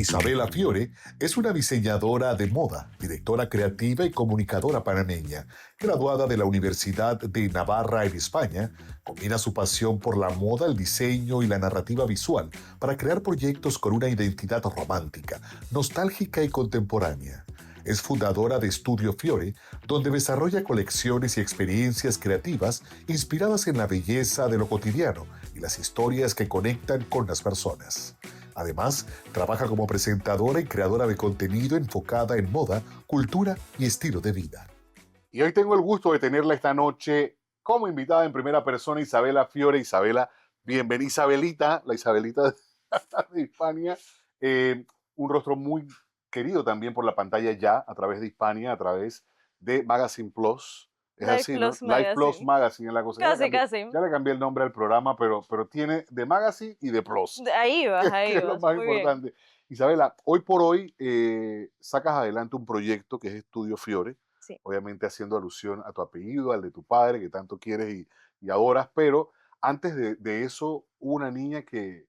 Isabela Fiore es una diseñadora de moda, directora creativa y comunicadora panameña. Graduada de la Universidad de Navarra en España, combina su pasión por la moda, el diseño y la narrativa visual para crear proyectos con una identidad romántica, nostálgica y contemporánea. Es fundadora de Estudio Fiore, donde desarrolla colecciones y experiencias creativas inspiradas en la belleza de lo cotidiano y las historias que conectan con las personas. Además, trabaja como presentadora y creadora de contenido enfocada en moda, cultura y estilo de vida. Y hoy tengo el gusto de tenerla esta noche como invitada en primera persona, Isabela Fiore. Isabela, bienvenida. Isabelita, la Isabelita de Hispania. Un rostro muy querido también por la pantalla ya, a través de Hispania, a través de Magazine Plus. Es Life así, ¿no? Plus Life Plus Magazine. Magazine es la cosa. Casi, casi. Ya le cambié el nombre al programa, pero tiene de Magazine y de Plus, Ahí que es lo vas, más muy bien. importante. Isabela, hoy por hoy sacas adelante un proyecto que es Estudio Fiore, Sí. obviamente haciendo alusión a tu apellido, al de tu padre, que tanto quieres y adoras, pero antes de eso hubo una niña que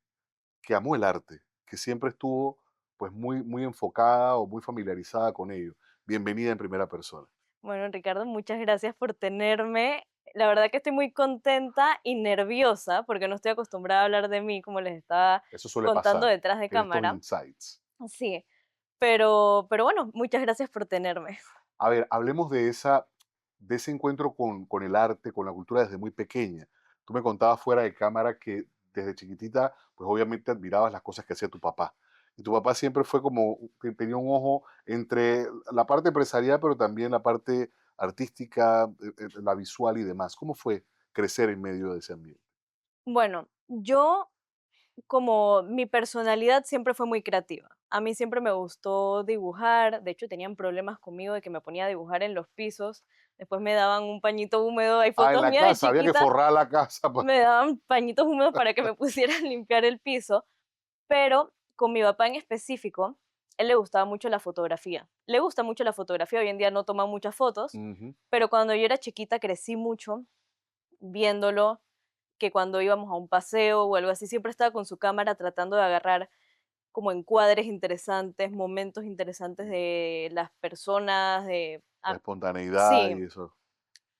amó el arte, que siempre estuvo pues muy enfocada o muy familiarizada con ello. Bienvenida en primera persona. Bueno, Ricardo, muchas gracias por tenerme. La verdad que estoy muy contenta y nerviosa porque no estoy acostumbrada a hablar de mí como les estaba Eso suele contando pasar, detrás de en estos cámara. insights. Sí, pero bueno, muchas gracias por tenerme. A ver, hablemos de ese encuentro con el arte, con la cultura desde muy pequeña. Tú me contabas fuera de cámara que desde chiquitita, pues obviamente admirabas las cosas que hacía tu papá. Y tu papá siempre fue como, que tenía un ojo entre la parte empresarial, pero también la parte artística, la visual y demás. ¿Cómo fue crecer en medio de ese ambiente? Bueno, yo como mi personalidad siempre fue muy creativa. A mí siempre me gustó dibujar, de hecho tenían problemas conmigo de que me ponía a dibujar en los pisos, después me daban un pañito húmedo, hay Ah, en fotos la mías de casa, había que chiquita, forrar la casa. me daban pañitos húmedos para que me pusiera a limpiar el piso, pero con mi papá en específico, él le gustaba mucho la fotografía. Le gusta mucho la fotografía, hoy en día no toma muchas fotos, Ujú. pero cuando yo era chiquita crecí mucho viéndolo, que cuando íbamos a un paseo o algo así, siempre estaba con su cámara tratando de agarrar como encuadres interesantes, momentos interesantes de las personas, La espontaneidad sí, y eso.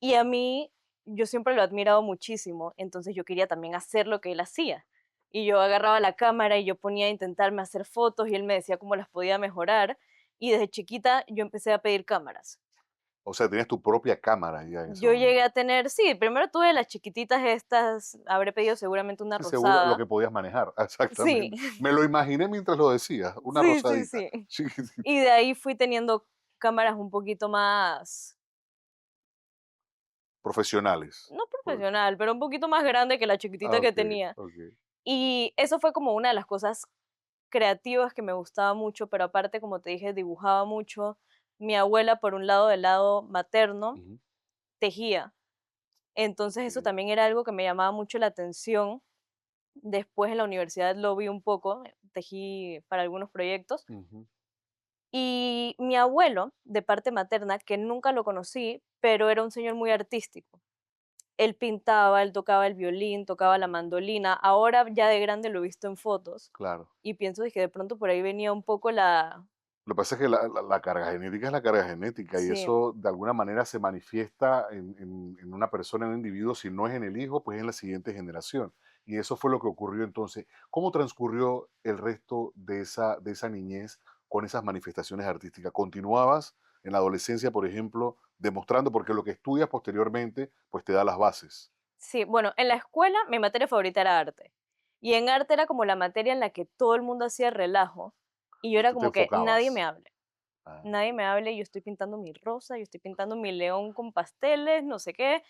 y a mí, yo siempre lo he admirado muchísimo, entonces yo quería también hacer lo que él hacía. Y yo agarraba la cámara y yo ponía a intentarme hacer fotos y él me decía cómo las podía mejorar. Y desde chiquita yo empecé a pedir cámaras. O sea, tenías tu propia cámara ya en ese Yo momento. llegué a tener, sí, primero tuve las chiquititas estas, habré pedido seguramente una Sí, seguro lo rosada. que podías manejar, Sí, exactamente. Me lo imaginé mientras lo decías, una sí, sí, rosadita, sí. chiquitita. Y de ahí fui teniendo cámaras un poquito más, Profesionales. no Por- profesional, pero un poquito más grande que la chiquitita que Ok, tenía. ok. Y eso fue como una de las cosas creativas que me gustaba mucho, pero aparte, como te dije, dibujaba mucho. Mi abuela, por un lado, del lado materno, Ujú, tejía. Entonces eso ok, también era algo que me llamaba mucho la atención. Después en la universidad lo vi un poco, tejí para algunos proyectos. ujú. Y mi abuelo, de parte materna, que nunca lo conocí, pero era un señor muy artístico. Él pintaba, él tocaba el violín, tocaba la mandolina. Ahora ya de grande lo he visto en fotos Claro. y pienso de que de pronto por ahí venía un poco la... Lo que pasa es que la carga genética es la carga genética y Sí, eso de alguna manera se manifiesta en una persona, en un individuo, si no es en el hijo, pues en la siguiente generación. Y eso fue lo que ocurrió entonces. ¿Cómo transcurrió el resto de esa niñez con esas manifestaciones artísticas? ¿Continuabas en la adolescencia, por ejemplo, demostrando, porque lo que estudias posteriormente, pues te da las bases? sí. Bueno, en la escuela mi materia favorita era arte. Y en arte era como la materia en la que todo el mundo hacía relajo. Y yo Y era tú te como que nadie me enfocabas. hable. Ah, Nadie me hable, yo estoy pintando mi rosa, yo estoy pintando mi león con pasteles, no sé qué,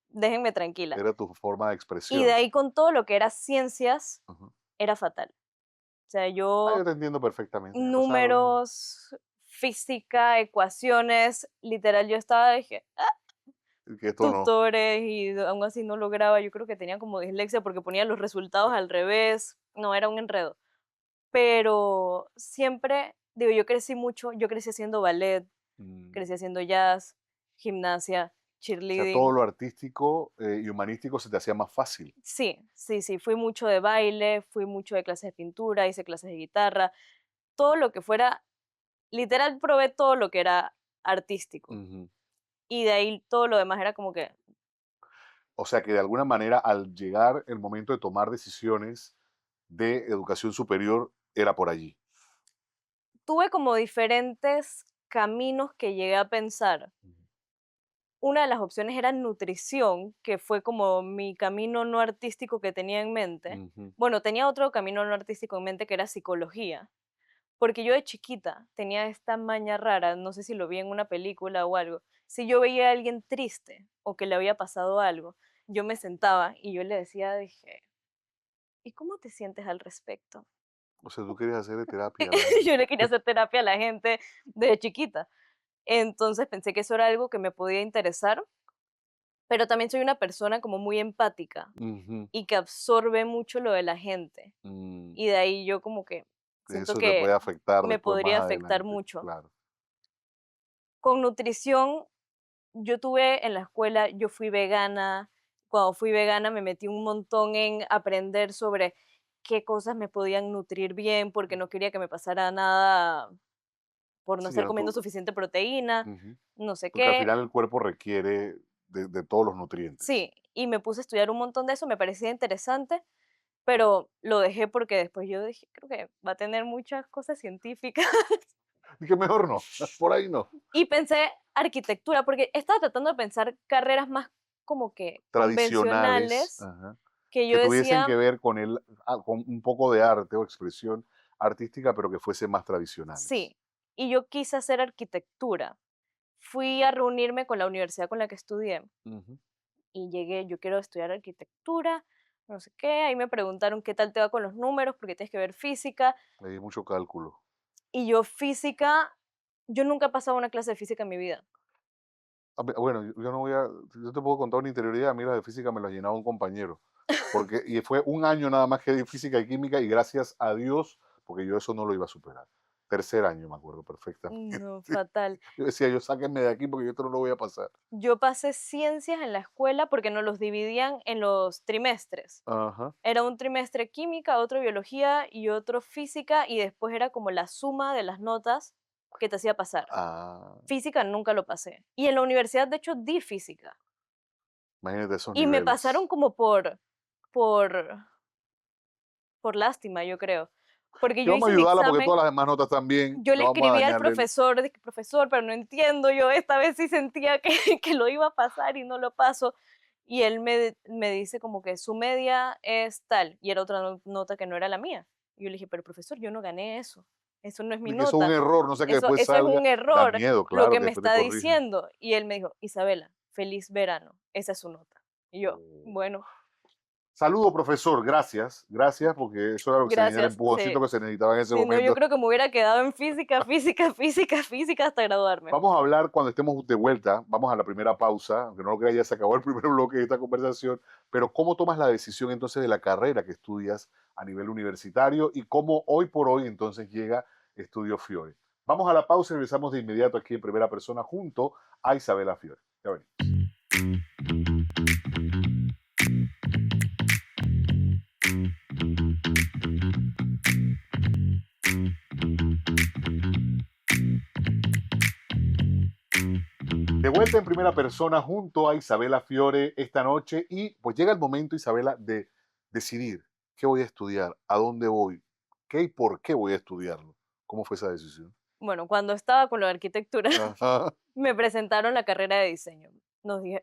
déjenme tranquila. era tu forma de Y de expresión. ahí con todo lo que era ciencias, Ujú. era fatal. O sea, Ah, yo yo te entiendo perfectamente, me pasaba lo mismo. números, física, ecuaciones, literal, yo estaba, dije, Que esto no. tutores y aún así no lograba, yo creo que tenía como dislexia porque ponía los resultados al revés, no, era un enredo. Pero siempre, digo, yo crecí mucho, yo crecí haciendo ballet, Mm. crecí haciendo jazz, gimnasia, O sea, todo cheerleading. lo artístico y humanístico se te hacía más fácil. Sí, sí, sí, fui mucho de baile, fui mucho de clases de pintura, hice clases de guitarra. todo lo que fuera, literal probé todo lo que era artístico. Ujú. Y de ahí todo lo demás era como que, O sea que de alguna manera al llegar el momento de tomar decisiones de educación superior era por allí. tuve como diferentes caminos que llegué a pensar. Ujú. Una de las opciones era nutrición, que fue como mi camino no artístico que tenía en mente. Ujú. Bueno, tenía otro camino no artístico en mente que era psicología, porque yo de chiquita tenía esta maña rara, no sé si lo vi en una película o algo. Si yo veía a alguien triste o que le había pasado algo, yo me sentaba y yo le decía, dije, ¿y cómo te sientes al respecto? O sea, tú querías hacerle terapia a la gente. Yo le quería hacer terapia a la gente desde chiquita. Entonces pensé que eso era algo que me podía interesar, pero también soy una persona como muy empática Ujú. y que absorbe mucho lo de la gente. Mm, Y de ahí yo como que siento eso te que puede afectar me después podría más afectar adelante, mucho. claro. Con nutrición, yo tuve en la escuela, yo fui vegana. Cuando fui vegana me metí un montón en aprender sobre qué cosas me podían nutrir bien, porque no quería que me pasara nada por no Sí, estar comiendo suficiente proteína, ujú. no sé Porque al qué. final el cuerpo requiere de todos los nutrientes. Sí, y me puse a estudiar un montón de eso, me parecía interesante, pero lo dejé porque después yo dije, creo que va a tener muchas cosas científicas. Y que mejor no, por ahí no. Y pensé arquitectura, porque estaba tratando de pensar carreras más como que Tradicionales, convencionales, ajá, que yo que tuviesen decía, que ver con con un poco de arte o expresión artística, pero que fuesen más tradicionales. sí, y yo quise hacer arquitectura. Fui a reunirme con la universidad con la que estudié Ujú. y llegué, yo quiero estudiar arquitectura, no sé qué, ahí me preguntaron qué tal te va con los números, porque tienes que ver física, Hay mucho cálculo. y yo física, yo nunca he pasado una clase de física en mi vida. Bueno, yo no voy a, yo te puedo contar una interioridad, a mí las de física me las llenaba un compañero, porque, y fue un año nada más que di física y química, y gracias a Dios, porque yo eso no lo iba a superar. Tercer año, me acuerdo perfectamente. No, fatal. Yo decía, yo sáquenme de aquí porque yo esto no lo voy a pasar. Yo pasé ciencias en la escuela porque nos los dividían en los trimestres. Ajá. Era un trimestre química, otro biología y otro física, y después era como la suma de las notas que te hacía pasar. Ah, Física nunca lo pasé. Y en la universidad, de hecho, di física. imagínate esos Y me niveles. pasaron como por, por lástima, yo creo. Porque Que yo vamos a hice mi ayudarla porque examen. todas las demás notas están bien, Yo le no vamos a escribí al dañarle. profesor, dije, profesor, pero no entiendo, yo esta vez sí sentía que, que lo iba a pasar y no lo paso. Y él me dice como que su media es tal, y era otra nota que no era la mía. Y yo le dije, pero profesor, yo no gané eso no es mi Y que eso es un nota, error, no sé que después eso es salga, un da error, miedo, lo claro, que que me después te está corrijan. diciendo. Y él me dijo, Isabela, feliz verano, esa es su nota. Y yo, Oh. bueno, Saludo, profesor, gracias, gracias, porque eso era lo que se venía, el gracias, sí. empujoncito que se necesitaba en ese Si no, yo momento. creo que me hubiera quedado en física, física, física, física hasta graduarme. Vamos a hablar cuando estemos de vuelta, vamos a la primera pausa, aunque no lo crea, ya se acabó el primer bloque de esta conversación, pero ¿cómo tomas la decisión entonces de la carrera que estudias a nivel universitario y cómo hoy por hoy entonces llega Estudio Fiore? Vamos a la pausa y regresamos de inmediato aquí en primera persona junto a Isabela Fiore. Ya venimos. De vuelta en primera persona junto a Isabela Fiore esta noche y pues llega el momento, Isabela, de decidir qué voy a estudiar, a dónde voy, qué y por qué voy a estudiarlo. ¿Cómo fue esa decisión? Bueno, cuando estaba con la arquitectura, Ajá. me presentaron la carrera de diseño.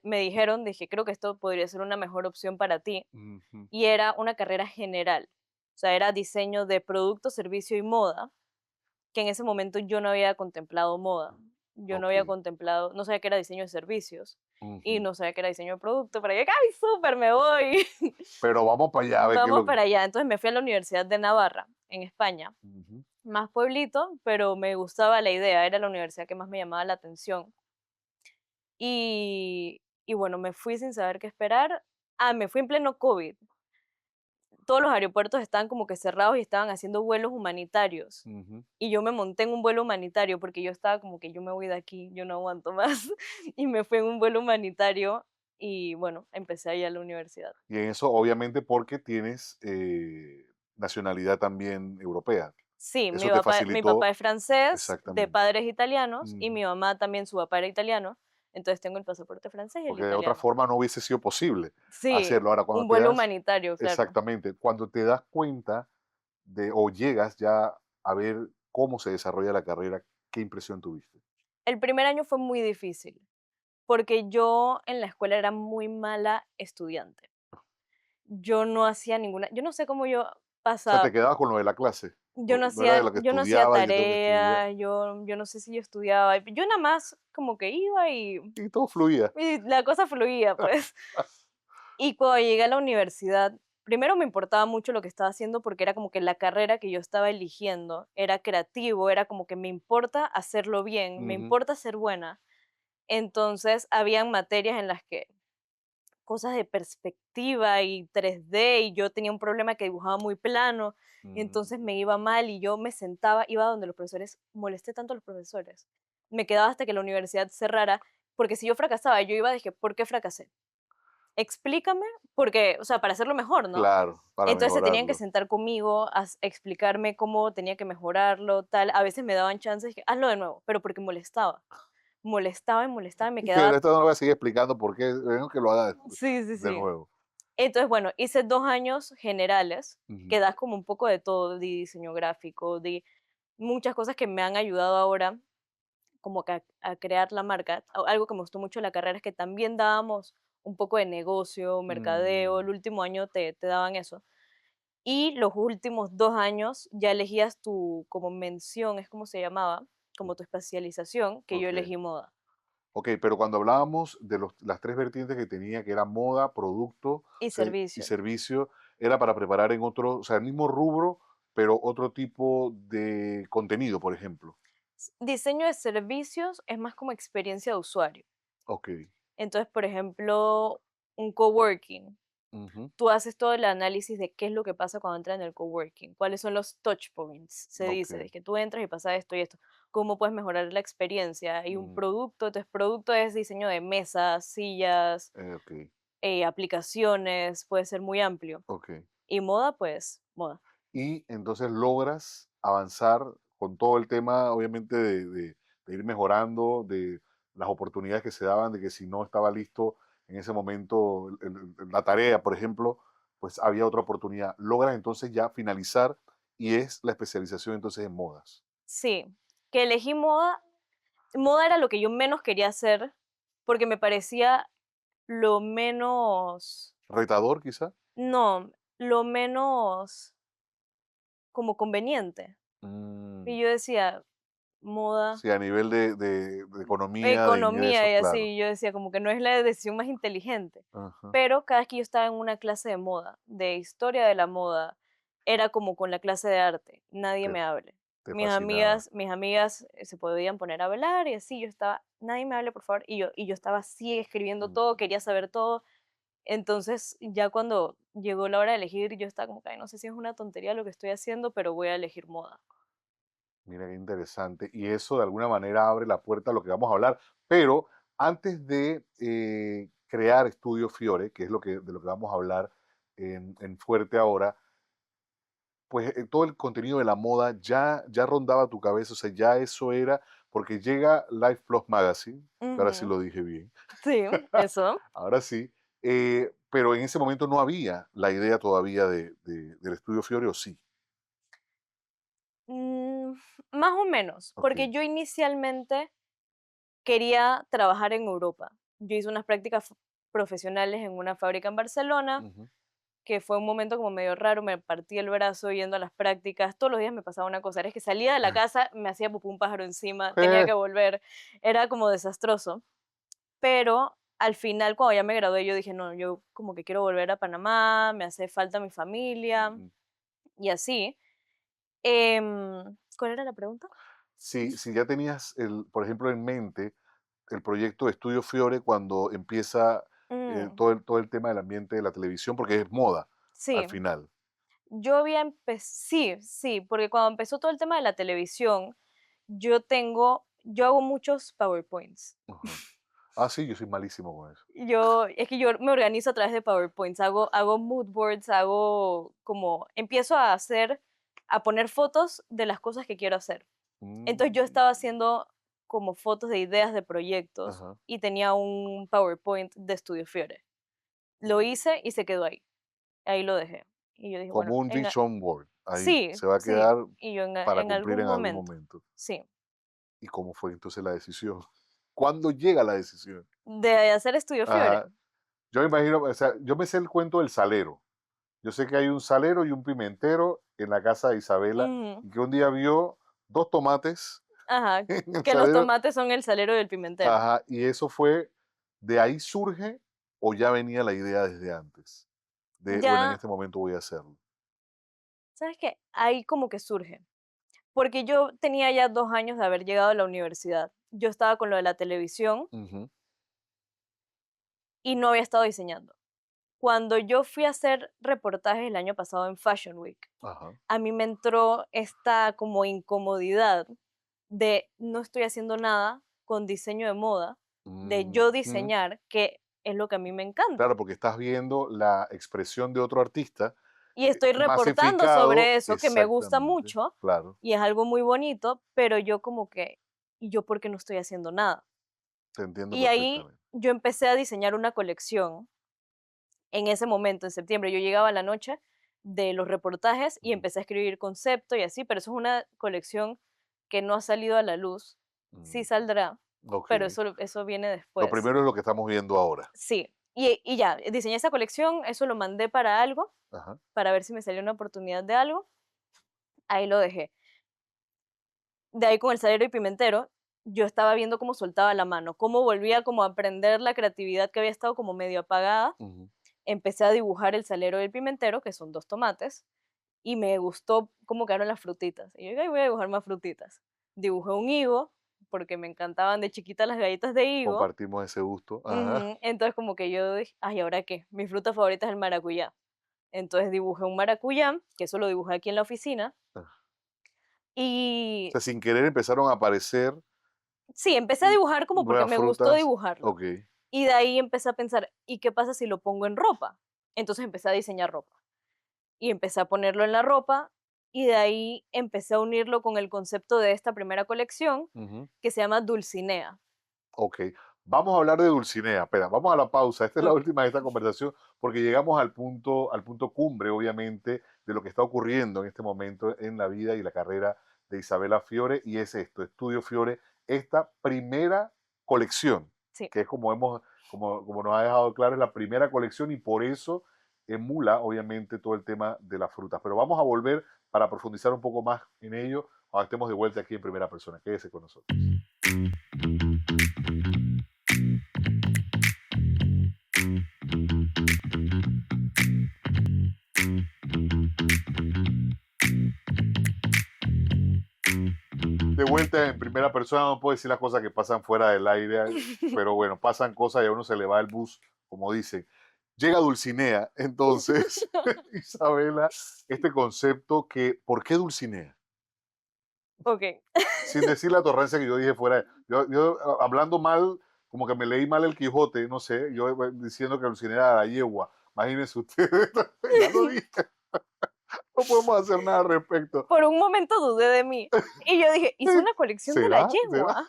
Me dijeron, dije, creo que esto podría ser una mejor opción para ti. Ujú. Y era una carrera general. O sea, era diseño de producto, servicio y moda, que en ese momento yo no había contemplado moda. Yo no Ok. había contemplado, no sabía que era diseño de servicios y Ujú. no sabía que era diseño de producto, pero yo, ¡ay, súper, me voy! Pero vamos para allá a ver qué es Vamos lo que... para allá. Entonces me fui a la Universidad de Navarra, en España. Ujú. Más pueblito, pero me gustaba la idea, era la universidad que más me llamaba la atención. Y bueno, me fui sin saber qué esperar. Me fui en pleno COVID. Todos los aeropuertos estaban como que cerrados y estaban haciendo vuelos humanitarios. Ujú. Y yo me monté en un vuelo humanitario porque yo estaba como que yo me voy de aquí, yo no aguanto más. Y me fui en un vuelo humanitario y bueno, empecé ahí a la universidad. Y en eso, obviamente, porque tienes nacionalidad también europea. Sí, Eso te mi papá facilitó es francés, de exactamente. padres italianos, y Ujú. mi mamá también, su papá era italiano, entonces tengo el pasaporte francés y el Porque de otra italiano. forma no hubiese sido posible Sí, hacerlo. Ahora, cuando un te vuelo das humanitario, claro. exactamente, cuando te das cuenta de o llegas ya a ver cómo se desarrolla la carrera, ¿qué impresión tuviste? El primer año fue muy difícil, porque yo en la escuela era muy mala estudiante. Yo no hacía ninguna, yo no sé cómo yo O sea, te pasaba, quedabas con lo de la clase. yo No, no no era de hacía, lo que yo no hacía estudiaba y que tengo que estudiar. tareas, yo no sé si yo estudiaba, yo nada más como que iba Y todo fluía. y la cosa fluía, pues. Y cuando llegué a la universidad, primero me importaba mucho lo que estaba haciendo porque era como que la carrera que yo estaba eligiendo era creativo, era como que me importa hacerlo bien, me Ujú, importa ser buena. Entonces, habían materias en las que cosas de perspectiva y 3D y yo tenía un problema que dibujaba muy plano, y mm. entonces me iba mal y yo me sentaba, iba donde los profesores, molesté tanto a los profesores. Me quedaba hasta que la universidad cerrara, porque si yo fracasaba, yo iba, dije, ¿por qué fracasé? Explícame, porque, o sea, para hacerlo mejor, ¿no? Claro, para Entonces se tenían que mejorarlo. sentar conmigo a explicarme cómo tenía que mejorarlo, tal. A veces me daban chances, que hazlo de nuevo, pero porque molestaba. Molestaba y molestaba y me Y que quedaba. esto no lo voy a seguir explicando por qué, tengo que lo haga Sí, sí, de sí. nuevo. Entonces, bueno, hice 2 años generales, que Ujú, das como un poco de todo, de diseño gráfico, de muchas cosas que me han ayudado ahora como que a crear la marca. Algo que me gustó mucho de la carrera es que también dábamos un poco de negocio, mercadeo, mm, el último año te daban eso. Y los últimos 2 años ya elegías tu como mención, es como se llamaba, como tu especialización, que yo ok. elegí moda Ok, pero cuando hablábamos de las tres vertientes que tenía, que era moda, producto y y servicio. servicio, era para preparar en otro, o sea, el mismo rubro, pero otro tipo de contenido, por ejemplo. Diseño de servicios es más como experiencia de usuario. Ok. Entonces, por ejemplo, un coworking. Ujú, Tú haces todo el análisis de qué es lo que pasa cuando entras en el coworking, cuáles son los touch points, se ok. dice, de que tú entras y pasa esto y esto, cómo puedes mejorar la experiencia. Y un mm, producto, entonces producto es diseño de mesas, sillas, ok. aplicaciones, puede ser muy amplio. Ok. Y moda, pues, moda. Y entonces logras avanzar con todo el tema, obviamente, de ir mejorando, de las oportunidades que se daban, de que si no estaba listo en ese momento la tarea, por ejemplo, pues había otra oportunidad. Logras entonces ya finalizar y es la especialización entonces en modas. Sí, que elegí moda. Moda era lo que yo menos quería hacer porque me parecía lo menos, Retador quizá. no, lo menos como conveniente. Mm, Y yo decía, moda, sí, a nivel de economía, de ingresos, economía y claro. así, yo decía como que no es la decisión más inteligente. Ajá. Pero cada vez que yo estaba en una clase de moda, de historia de la moda, era como con la clase de arte, nadie Te, me hable. te fascinaba. Mis amigas se podían poner a hablar y así, yo estaba, nadie me hable, por favor, y yo estaba así escribiendo todo, Mm, quería saber todo. Entonces, ya cuando llegó la hora de elegir, yo estaba como que: "Ay, no sé si es una tontería lo que estoy haciendo, pero voy a elegir moda". Mira qué interesante. Y eso de alguna manera abre la puerta a lo que vamos a hablar. Pero antes de crear Estudio Fiore, que es de lo que vamos a hablar en Fuerte ahora, pues todo el contenido de la moda ya rondaba tu cabeza, o sea, ya eso era, porque llega Life Plus Magazine, que ahora sí Ujú. lo dije bien, Sí, eso. ahora sí, pero en ese momento no había la idea todavía del Estudio Fiore, ¿o sí? Mm, más o menos, Ok. porque yo inicialmente quería trabajar en Europa. Yo hice unas prácticas profesionales en una fábrica en Barcelona, Ujú. que fue un momento como medio raro, me partí el brazo yendo a las prácticas, todos los días me pasaba una cosa, era que salía de la casa, me hacía pupú un pájaro encima, tenía que volver, era como desastroso, pero al final cuando ya me gradué yo dije, no, yo como que quiero volver a Panamá, me hace falta mi familia Ujú. y así. ¿Cuál era la pregunta? Si ya tenías, por ejemplo, en mente el proyecto de Estudio Fiore cuando empieza Mm, todo el tema del ambiente de la televisión, porque es moda al sí, final. yo había sí, sí, porque cuando empezó todo el tema de la televisión, yo hago muchos PowerPoints. Ajá. Ah, sí, yo soy malísimo con eso. Es que yo me organizo a través de PowerPoints, hago mood boards, hago como, empiezo a hacer a poner fotos de las cosas que quiero hacer. Entonces yo estaba haciendo como fotos de ideas de proyectos Ajá. y tenía un PowerPoint de Estudio Fiore. Lo hice y se quedó ahí. Ahí lo dejé. Y yo dije, bueno, Como un vision board, ahí, sí, se va a sí. quedar Y yo para en cumplir algún en algún momento, momento. sí, ¿Y cómo fue entonces la decisión? ¿Cuándo llega la decisión? de hacer Estudio Fiore. Ajá. Yo me imagino, o sea, yo me sé el cuento del salero. Yo sé que hay un salero y un pimentero en la casa de Isabela Ujú. y que un día vio 2 tomates Ajá, en el que los salero. tomates son el salero del pimentero. Ajá, y eso fue, ¿de ahí surge o ya venía la idea desde antes? De, bueno, en Ya, este momento voy a hacerlo. ¿sabes qué? Ahí como que surge. Porque yo tenía ya 2 años de haber llegado a la universidad. Yo estaba con lo de la televisión Ujú. y no había estado diseñando. Cuando yo fui a hacer reportajes el año pasado en Fashion Week, Ajá. a mí me entró esta como incomodidad de no estoy haciendo nada con diseño de moda, de yo Ujú. diseñar, que es lo que a mí me encanta. Claro, porque estás viendo la expresión de otro artista Y estoy reportando masificado, sobre eso que me gusta exactamente, mucho claro, y es algo muy bonito, pero yo como que, ¿y yo por qué no estoy haciendo nada? te entiendo Y ahí perfectamente. yo empecé a diseñar una colección en ese momento, en septiembre. Yo llegaba a la noche de los reportajes y Ujú. empecé a escribir concepto y así, pero eso es una colección que no ha salido a la luz. Sí Mm, saldrá, ok. pero eso viene Lo después. primero es lo que estamos viendo ahora. Sí, y ya, diseñé esa colección, eso lo mandé para algo, Ajá. para ver si me salía una oportunidad de algo. Ahí lo dejé. De ahí con el salero y pimentero, yo estaba viendo cómo soltaba la mano, cómo volvía como a aprender la creatividad que había estado como medio apagada. Ujú. Empecé a dibujar el salero y el pimentero, que son 2 tomates, y me gustó cómo quedaron las frutitas. Y yo dije: "Ay, voy a dibujar más frutitas". Dibujé un higo, porque me encantaban de chiquita las galletas de higo. Compartimos ese gusto. Ajá. Ujú, entonces como que yo dije: "Ay, ¿ahora qué?". Mi fruta favorita es el maracuyá. Entonces dibujé un maracuyá, que eso lo dibujé aquí en la oficina, Ah. O y sea, sin querer empezaron a aparecer sí, empecé a dibujar como porque nuevas me gustó frutas. dibujarlo. Ok. Y de ahí empecé a pensar, ¿y qué pasa si lo pongo en ropa? Entonces empecé a diseñar ropa. Y empecé a ponerlo en la ropa y de ahí empecé a unirlo con el concepto de esta primera colección Ujú. que se llama Dulcinea. Ok. Vamos a hablar de Dulcinea. Espera, vamos a la pausa. Esta es la Ok. última de esta conversación porque llegamos al punto cumbre, obviamente, de lo que está ocurriendo en este momento en la vida y la carrera de Isabela Fiore y es esto, Estudio Fiore, esta primera colección, Sí. que es como nos ha dejado claro, es la primera colección y por eso emula, obviamente, todo el tema de las frutas. Pero vamos a volver para profundizar un poco más en ello cuando estemos de vuelta aquí en primera persona. Quédese con nosotros. De vuelta en primera persona, no puedo decir las cosas que pasan fuera del aire, pero bueno, pasan cosas y a uno se le va el bus, como dicen. Llega Dulcinea, entonces, Isabela, este concepto que, ¿por qué Dulcinea? Ok. Sin decir la torrencia que yo dije fuera, hablando mal, como que me leí mal el Quijote, no sé, yo diciendo que Dulcinea era la yegua, imagínense ustedes, ya lo dije, no podemos hacer nada al respecto. Por un momento dudé de mí. Y yo dije, hice una colección de la ¿Será? ¿Será? yegua.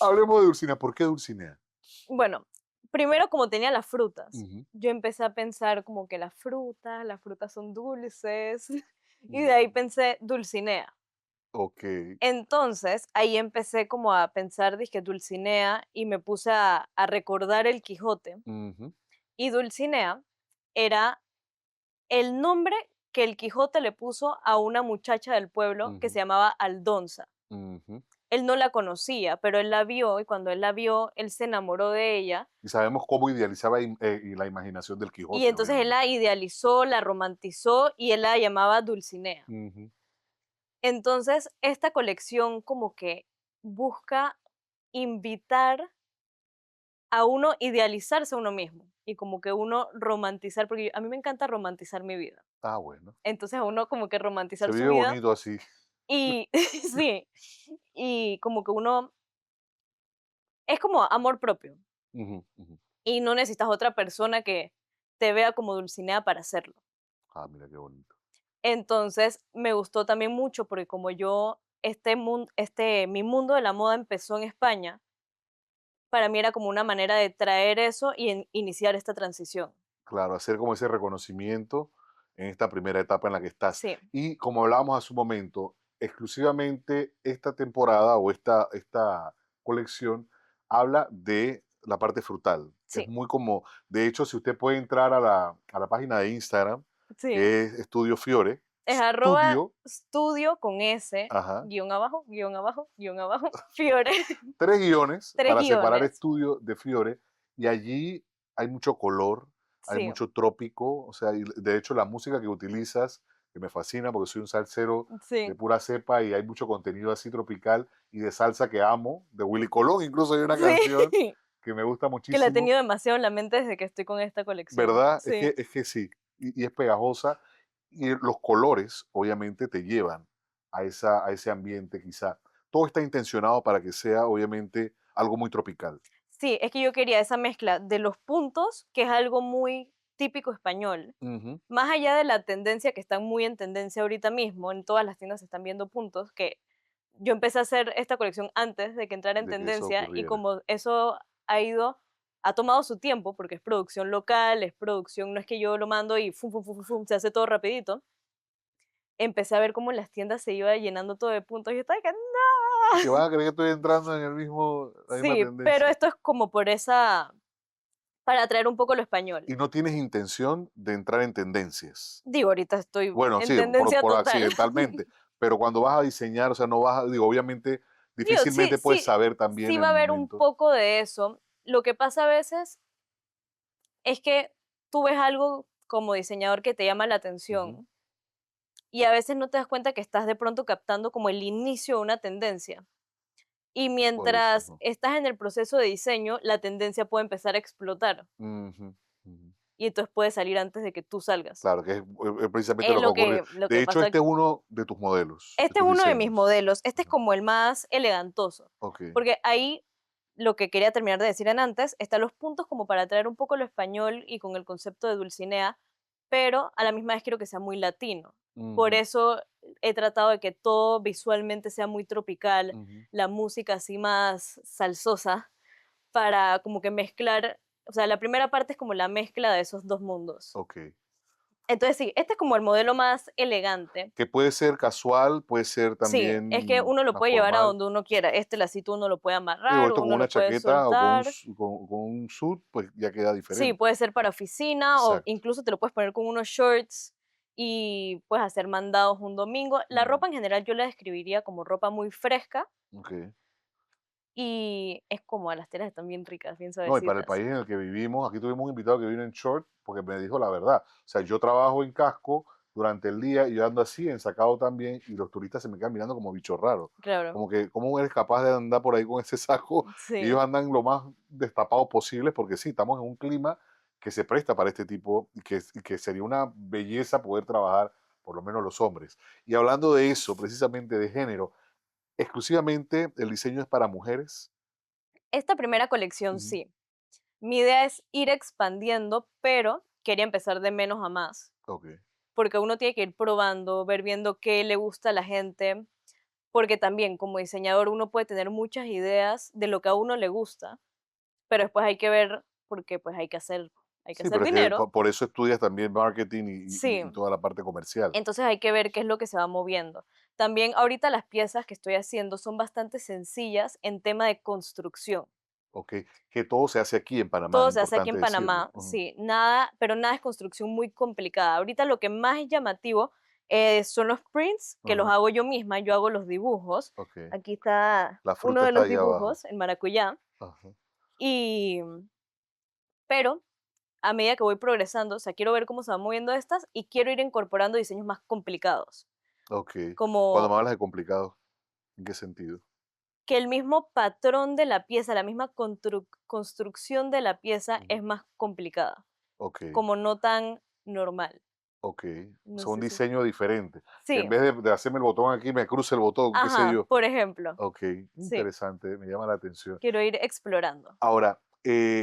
Hablemos de Dulcinea, ¿por qué Dulcinea? Bueno, primero como tenía las frutas, Ujú. yo empecé a pensar como que las frutas son dulces. Y de ahí Ujú. pensé Dulcinea. Ok. Entonces, ahí empecé como a pensar, dije, Dulcinea, y me puse a recordar el Quijote. Ujú, Y Dulcinea era el nombre que el Quijote le puso a una muchacha del pueblo que ujú, se llamaba Aldonza. ujú. Él no la conocía, pero él la vio y cuando él la vio, él se enamoró de ella Y sabemos cómo idealizaba y la imaginación del y Quijote, entonces él obviamente. la idealizó, la romantizó y él la llamaba Dulcinea. Ujú, Entonces, esta colección como que busca invitar a uno idealizarse a uno mismo y como que uno romantizar, porque a mí me encanta romantizar mi vida. ah, bueno. Entonces a uno como que Se romantizar su vive vida bonito así. y sí, y como que uno es como amor propio Ujú, ujú. y no necesitas otra persona que te vea como Dulcinea para hacerlo. Ah, mira qué bonito. Entonces, me gustó también mucho porque como yo, mi mundo de la moda empezó en España, para mí era como una manera de traer eso y iniciar esta transición. Claro, hacer como ese reconocimiento en esta primera etapa en la que estás. Sí, Y como hablábamos hace un momento, exclusivamente esta temporada o esta colección habla de la parte frutal. Es sí, muy como, de hecho, si usted puede entrar a la página de Instagram, sí. que es Estudio Fiore, Es arroba Studio, estudio con S, ajá, guión abajo, guión abajo, guión abajo, Fiore, 3 guiones tres para separar guiones. Estudio de Fiore, y allí hay mucho color, hay Sí, mucho trópico, o sea, y de hecho la música que utilizas, que me fascina porque soy un salsero de sí, pura cepa y hay mucho contenido así tropical y de salsa que amo, de Willy Colón, incluso hay una canción sí, que me gusta que la he muchísimo, tenido demasiado en la mente desde que estoy con esta colección. ¿verdad? Es Sí, que, es que sí, y es pegajosa, y los colores obviamente te llevan a ese ambiente quizá. Todo está intencionado para que sea obviamente algo muy tropical. sí, es que yo quería esa mezcla de los puntos, que es algo muy típico español, Ujú. más allá de la tendencia que están muy en tendencia ahorita mismo, en todas las tiendas se están viendo puntos, que yo empecé a hacer esta colección antes de que entrara en De que eso tendencia y ocurriera. como eso ha tomado su tiempo porque es producción local, es producción, no es que yo lo mando y fum, fum, fum, fum, fum, se hace todo rapidito. Empecé a ver cómo en las tiendas se iba llenando todo de puntos y yo estaba que Que no. vas a creer que estoy entrando en la misma Sí, pero tendencia. esto es como por esa, para atraer un poco lo español. Y no tienes intención de entrar en tendencias. Digo, ahorita estoy Bueno, en sí, tendencia por total. accidentalmente, pero cuando vas a diseñar, o sea, no vas a, digo, obviamente, Digo, sí, difícilmente puedes sí, saber también sí el va a haber un momento. poco de eso. Lo que pasa a veces es que tú ves algo como diseñador que te llama la Ujú. atención y a veces no te das cuenta que estás de pronto captando como el inicio de una tendencia. Y Puede ser, mientras ¿no? estás en el proceso de diseño, la tendencia puede empezar a explotar Ujú, ujú. y entonces puede salir antes de que tú salgas. Claro, que es precisamente Es lo que ocurrió. lo De que hecho, pasó este es aquí. uno de tus modelos, de Este es tus uno de mis diseños. modelos. Este es Ajá. como el más elegantoso, Ok. porque ahí lo que quería terminar de decir en antes, están los puntos como para traer un poco lo español y con el concepto de Dulcinea, pero a la misma vez quiero que sea muy latino. Por Ujú, eso he tratado de que todo visualmente sea muy tropical, ujú. la música así más salsosa, para como que mezclar, o sea, la primera parte es como la mezcla de esos dos mundos. Ok. Entonces sí, este es como el modelo más elegante. Que puede ser casual, puede ser Sí, es que también uno lo más puede llevar a formal. donde uno quiera. Este lacito uno lo puede Digo, amarrar, esto con uno una lo puede chaqueta o soltar. con un suit, pues ya queda Sí, diferente. puede ser para oficina o Exacto. incluso te lo puedes poner con unos shorts y puedes hacer mandados un domingo. La Mm, ropa en general yo la describiría como ropa muy fresca ok. y es como las telas están bien ricas, bien No, y para el suavecitas. país en el que vivimos, aquí tuvimos un invitado que vino en short porque me dijo la verdad. O sea, yo trabajo en casco durante el día y yo ando así, ensacado también, y los turistas se me quedan mirando como bicho raro. Claro, Como que, ¿cómo eres capaz de andar por ahí con ese saco? Y ellos sí. andan lo más destapados posibles porque sí, estamos en un clima que se presta para este tipo y que sería una belleza poder trabajar, por lo menos los hombres. Y hablando de eso, precisamente de género, exclusivamente el diseño es para mujeres. Esta primera colección Ujú. sí. Mi idea es ir expandiendo, pero quería empezar de menos a más, Ok. porque uno tiene que ir probando, ver viendo qué le gusta a la gente, porque también como diseñador uno puede tener muchas ideas de lo que a uno le gusta, pero después hay que ver, porque pues hay que Sí, hacer pero es que dinero. por eso estudias también marketing Sí, y toda la parte comercial. entonces hay que ver qué es lo que se va moviendo. También ahorita las piezas que estoy haciendo son bastante sencillas en tema de construcción. Ok, que todo se hace aquí en Panamá, Todo es se hace aquí importante en decirlo. Panamá, Ujú. sí, nada, pero nada es construcción muy complicada. Ahorita lo que más es llamativo son los prints, que los Ajá, hago yo misma, yo hago los dibujos. ok. Aquí está La uno fruta de está los ahí abajo. dibujos, el maracuyá, Ajá. y, pero a medida que voy progresando, o sea, quiero ver cómo se van moviendo estas y quiero ir incorporando diseños más complicados, Ok. Cuando me como hablas de complicado, ¿en qué sentido? que el mismo patrón de la pieza, la misma construcción de la pieza Ujú. es más complicada, Ok, como no tan normal. ok. O No sea, un sé si. diseño diferente. Que en Sí, vez de hacerme el botón aquí, me cruce el botón, qué sé ajá, yo. por ejemplo, Ok, sí, interesante, me llama la atención. quiero ir explorando. Ahora,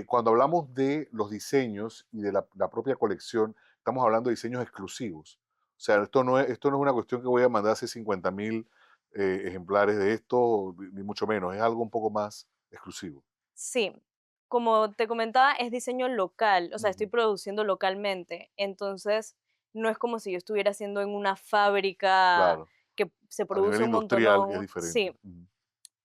cuando hablamos de los diseños y de la propia colección, estamos hablando de diseños exclusivos. sea, esto no es una cuestión que voy a mandar hace 50.000 ejemplares de esto, ni mucho menos. Es algo un poco más exclusivo. Sí, como te comentaba, es diseño local, o sea, estoy Ujú. produciendo localmente, entonces no es como si yo estuviera haciendo en una fábrica Claro. que se A nivel produce un industrial es montonón, diferente. sí, Ujú.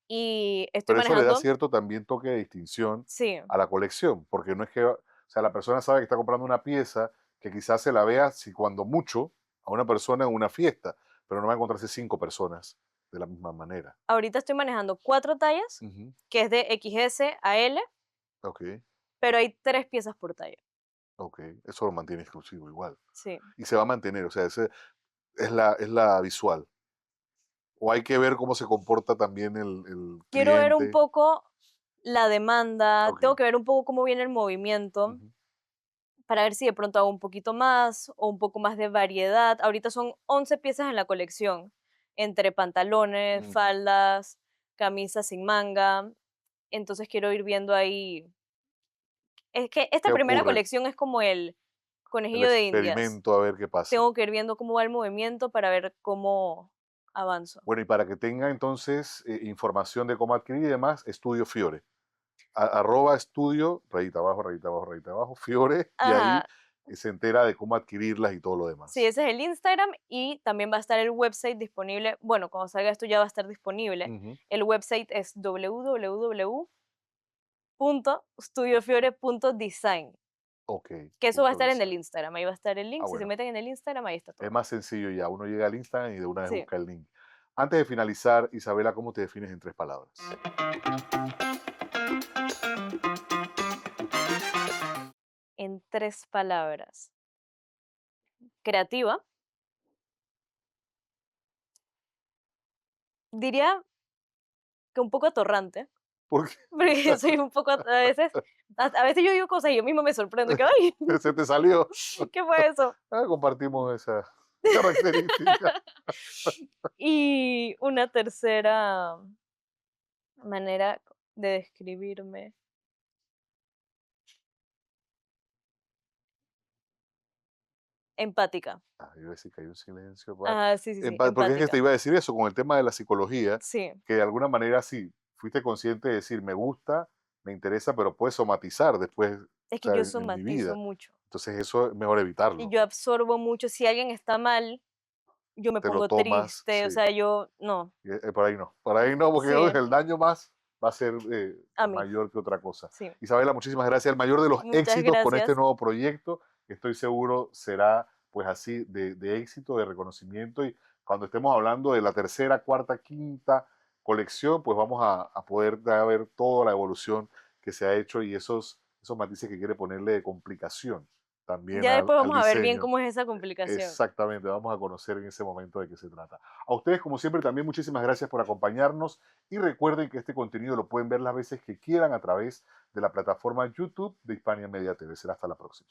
y estoy Pero eso le da manejando, cierto también toque de distinción sí, a la colección, porque no es que, o sea, la persona sabe que está comprando una pieza que quizás se la vea, si cuando mucho, a una persona en una fiesta, pero no va a encontrarse 5 personas de la misma manera. ahorita estoy manejando 4 tallas, Ujú. que es de XS a L, Ok, pero hay 3 piezas por talla, ok. Eso lo mantiene exclusivo igual. sí. Y se va a mantener, o sea, es la visual. O hay que ver cómo se comporta también el Quiero ver un cliente. poco la demanda, Ok. tengo que ver un poco cómo viene el movimiento, Ujú, para ver si de pronto hago un poquito más o un poco más de variedad. Ahorita son 11 piezas en la colección, entre pantalones, ujú. faldas, camisas sin manga. Entonces quiero ir viendo ahí. Es que esta ¿Qué primera ocurre? colección es como el El conejillo de Indias. experimento a ver qué pasa. Tengo que ir viendo cómo va el movimiento para ver cómo avanzo. Bueno, y para que tenga entonces información de cómo adquirir y demás, Estudio Fiore. @estudio, rayita abajo, rayita abajo, Fiore, y ahí Ajá, se entera de cómo adquirirlas y todo lo sí, demás. ese es el Instagram y también va a estar el website disponible. Bueno, cuando salga esto ya va a estar disponible. Ujú. El website es www.studiofiore.design, Ok, que eso va a punto estar en el design. Instagram. Ahí va a estar el Ah, link. Si se bueno, meten en el Instagram, ahí está es todo. más sencillo ya. Uno llega al Instagram y de una vez Sí. busca el link. Antes de finalizar, Isabela, ¿cómo te defines en 3 palabras? En 3 palabras. Creativa. Diría que un poco atorrante, Porque porque soy un poco, a veces yo digo cosas y yo mismo me sorprendo, que, ¡ay! se te salió. ¿Qué fue eso? Compartimos esa característica. Y una tercera manera de describirme. Empática. Yo iba a decir que hay un silencio. Ah, sí, sí, sí, Porque es que te empática. iba a decir eso con el tema de la psicología, Sí, que de alguna manera sí, fuiste consciente de decir, me gusta, me interesa, pero puede somatizar después, o es que sea, yo en mi somatizo vida. mucho Entonces eso es mejor y evitarlo. yo absorbo mucho. Si alguien está mal, yo me Te lo pongo tomas, triste, o sí. sea, yo no. Por ahí no, porque Sí, el daño más va a ser a mí, mayor que otra cosa. sí. Isabela, muchísimas gracias. El mayor de los Muchas éxitos con este gracias. nuevo proyecto, que estoy seguro será pues así de éxito, de reconocimiento, y cuando estemos hablando de la tercera, cuarta, quinta colección, pues vamos a poder ver toda la evolución que se ha hecho y esos matices que quiere ponerle de complicación también Ya al, después al vamos a ver bien diseño. cómo es esa complicación. Exactamente, vamos a conocer en ese momento de qué se trata. A ustedes, como siempre, también muchísimas gracias por acompañarnos y recuerden que este contenido lo pueden ver las veces que quieran a través de la plataforma YouTube de Hispania Media TV. Será hasta la próxima.